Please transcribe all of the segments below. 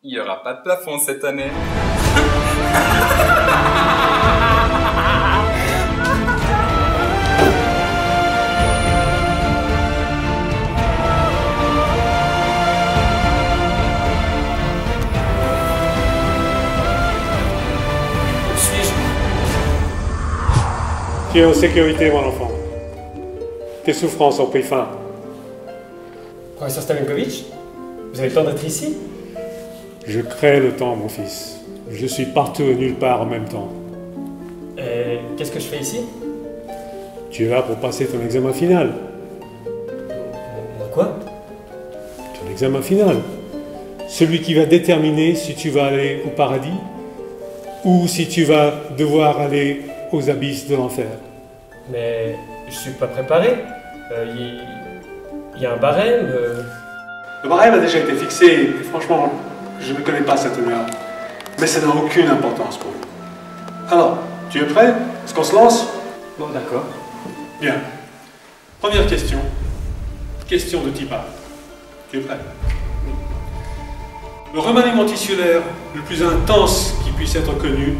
Il n'y aura pas de plafond cette année. Où suis-je? Tu es en sécurité, mon enfant. Tes souffrances ont pris fin. Professeur Stalenkovic, vous avez le temps d'être ici? Je crée le temps, mon fils. Je suis partout et nulle part en même temps. Et qu'est-ce que je fais ici? Tu es là pour passer ton examen final. Quoi? Ton examen final. Celui qui va déterminer si tu vas aller au paradis ou si tu vas devoir aller aux abysses de l'enfer. Mais je suis pas préparé. Il y a un barème. Le barème a déjà été fixé et franchement, je ne connais pas cette heure. Mais ça n'a aucune importance pour vous. Alors, tu es prêt? Est-ce qu'on se lance? Bon, d'accord. Bien. Première question. Question de type A. Tu es prêt? Oui. Le remaniement tissulaire le plus intense qui puisse être connu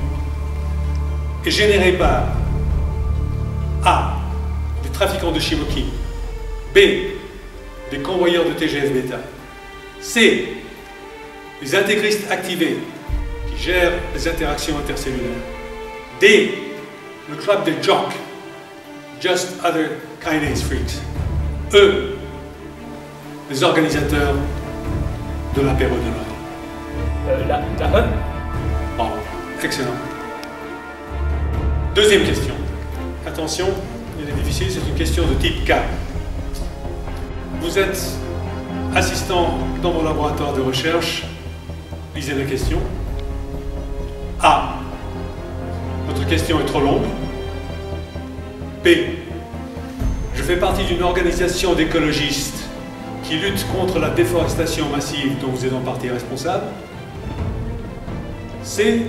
est généré par A. Des trafiquants de Shimoki. B. Des convoyeurs de TGF-bêta. C. Les intégristes activés qui gèrent les interactions intercellulaires. D. Le club des jocks. Just Other Kinase Freaks. E. Les organisateurs de l'apéro de Noël. La E? Bravo, excellent. Deuxième question. Attention, il est difficile, c'est une question de type K. Vous êtes assistant dans mon laboratoire de recherche. Lisez la question. A. Votre question est trop longue. B. Je fais partie d'une organisation d'écologistes qui lutte contre la déforestation massive dont vous êtes en partie responsable. C.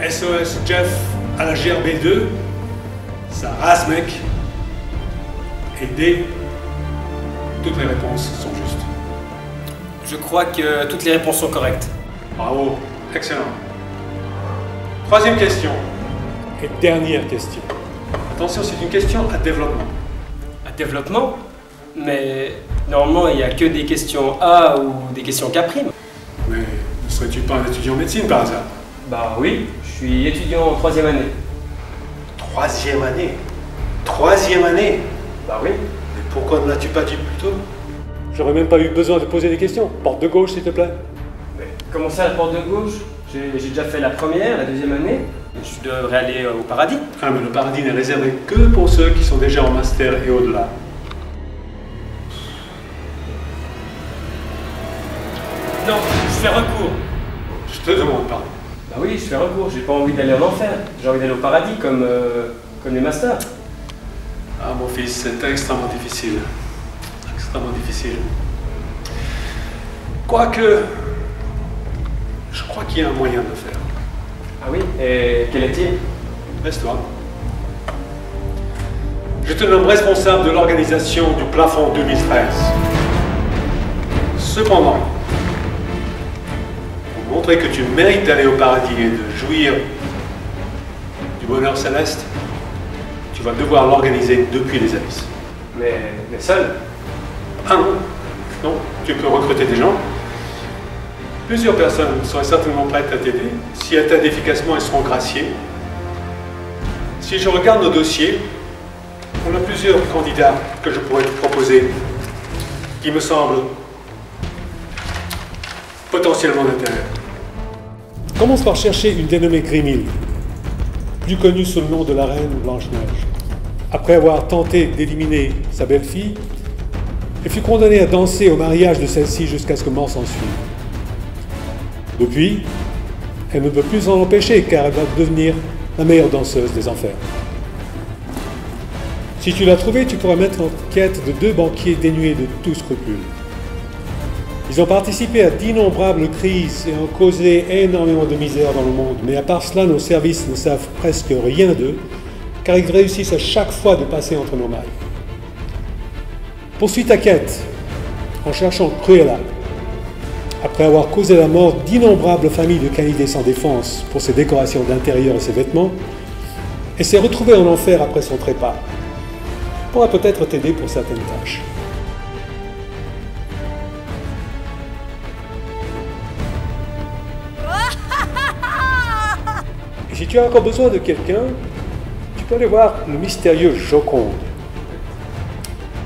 SOS Jeff à la GRB2. Ça rase, mec. Et D. Toutes les réponses sont justes. Je crois que toutes les réponses sont correctes. Bravo, excellent. Troisième question. Et dernière question. Attention, c'est une question à développement. À développement? Mais normalement, il n'y a que des questions A ou des questions K'. Mais ne serais-tu pas un étudiant en médecine par hasard? Bah oui, je suis étudiant en 3e année. Troisième année? Troisième année? Bah oui. Mais pourquoi ne l'as-tu pas dit plus tôt? J'aurais même pas eu besoin de poser des questions. Porte de gauche, s'il te plaît. Mais comment ça, la porte de gauche? J'ai déjà fait la première, la 2e année. Je devrais aller au paradis. Ah, mais le paradis n'est réservé que pour ceux qui sont déjà en master et au-delà. Non, je fais recours. Je te demande pardon. Bah oui, je fais recours. J'ai pas envie d'aller en enfer. J'ai envie d'aller au paradis comme les masters. Ah, mon fils, c'est extrêmement difficile. Extrêmement difficile. Quoique, je crois qu'il y a un moyen de le faire. Ah oui? Et quel est-il? Laisse-toi. Je te nomme responsable de l'organisation du plafond 2013. Cependant, pour montrer que tu mérites d'aller au paradis et de jouir du bonheur céleste, tu vas devoir l'organiser depuis les abysses. Mais seul? Ah non, non, tu peux recruter des gens. Plusieurs personnes seraient certainement prêtes à t'aider. Si elles t'aident efficacement, elles seront graciées. Si je regarde nos dossiers, on a plusieurs candidats que je pourrais te proposer qui me semblent potentiellement d'intérêt. Commence par chercher une dénommée Grimhild, plus connue sous le nom de la reine Blanche-Neige. Après avoir tenté d'éliminer sa belle-fille, elle fut condamnée à danser au mariage de celle-ci jusqu'à ce que mort s'en suive. Depuis, elle ne peut plus s'en empêcher car elle va devenir la meilleure danseuse des enfers. Si tu l'as trouvée, tu pourras mettre en quête de 2 banquiers dénués de tout scrupule. Ils ont participé à d'innombrables crises et ont causé énormément de misère dans le monde, mais à part cela, nos services ne savent presque rien d'eux, car ils réussissent à chaque fois de passer entre nos mailles. Poursuis ta quête en cherchant Cruella, Après avoir causé la mort d'innombrables familles de canidés sans défense pour ses décorations d'intérieur et ses vêtements, et s'est retrouvé en enfer après son trépas, pourra peut-être t'aider pour certaines tâches. Et si tu as encore besoin de quelqu'un, tu peux aller voir le mystérieux Joconde.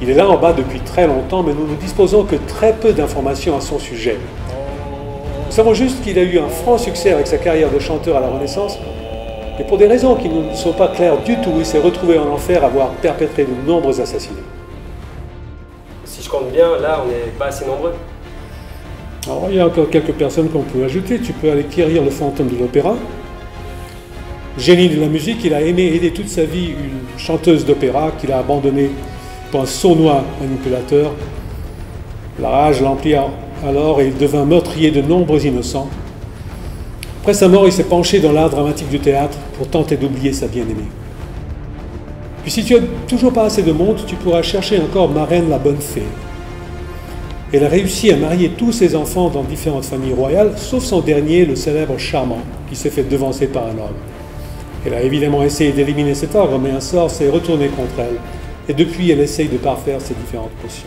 Il est là en bas depuis très longtemps, mais nous ne disposons que très peu d'informations à son sujet. Nous savons juste qu'il a eu un franc succès avec sa carrière de chanteur à la Renaissance, mais pour des raisons qui ne sont pas claires du tout, il s'est retrouvé en enfer à avoir perpétré de nombreux assassinats. Si je compte bien, là, on n'est pas assez nombreux. Alors, il y a encore quelques personnes qu'on peut ajouter. Tu peux aller quérir le fantôme de l'opéra. Génie de la musique, il a aimé aider toute sa vie une chanteuse d'opéra qu'il a abandonnée pour un sournois manipulateur. La rage l'emplit alors et il devint meurtrier de nombreux innocents. Après sa mort, il s'est penché dans l'art dramatique du théâtre pour tenter d'oublier sa bien-aimée. Puis si tu n'as toujours pas assez de monde, tu pourras chercher encore Marraine la Bonne Fée. Elle a réussi à marier tous ses enfants dans différentes familles royales, sauf son dernier, le célèbre Charmant, qui s'est fait devancer par un homme. Elle a évidemment essayé d'éliminer cet ogre, mais un sort s'est retourné contre elle. Et depuis, elle essaye de parfaire ses différentes potions.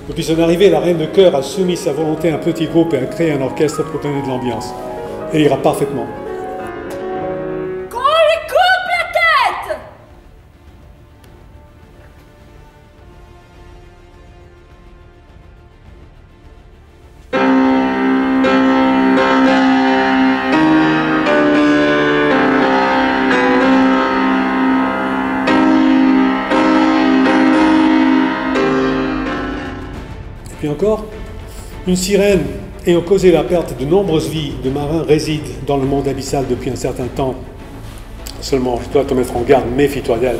Depuis son arrivée, la reine de cœur a soumis sa volonté à un petit groupe et a créé un orchestre pour donner de l'ambiance. Elle ira parfaitement. Qu'on lui coupe la tête! Et encore, une sirène ayant causé la perte de nombreuses vies de marins réside dans le monde abyssal depuis un certain temps. Seulement, je dois te mettre en garde, méfie-toi d'elle.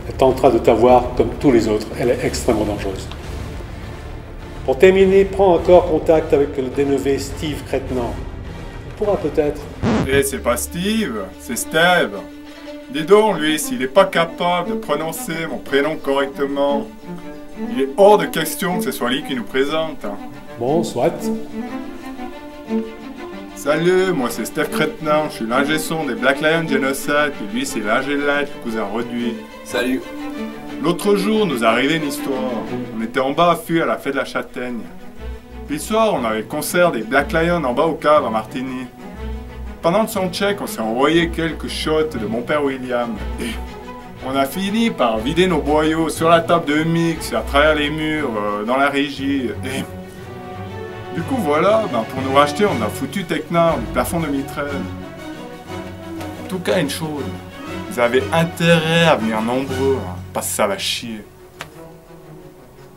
Elle tentera de t'avoir comme tous les autres. Elle est extrêmement dangereuse. Pour terminer, prends encore contact avec le dénommé Steve Crétenant. Il pourra peut-être... Eh, c'est pas Steve, c'est Steve. Dis donc, lui, s'il n'est pas capable de prononcer mon prénom correctement, il est hors de question que ce soit lui qui nous présente. Bon, soit. Salut, moi c'est Steve Crétenant, je suis l'ingé son des Black Lion Genocide, et lui c'est l'ingé light, le cousin Reduit. Salut. L'autre jour, nous est arrivé une histoire. On était en bas à fût à la fête de la Châtaigne. Puis le soir, on avait le concert des Black Lion en bas au cave à Martigny. Pendant le soundcheck, on s'est envoyé quelques shots de mon père William. Et on a fini par vider nos boyaux sur la table de mix, à travers les murs, dans la régie. Et du coup, voilà, pour nous racheter, on a foutu Tecnar du plafond 2013. En tout cas, une chose, vous avez intérêt à venir nombreux, hein, parce que ça va chier.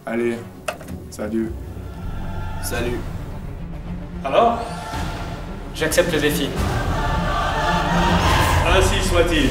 Allez, salut. Salut. Alors, j'accepte le défi. Ainsi soit-il.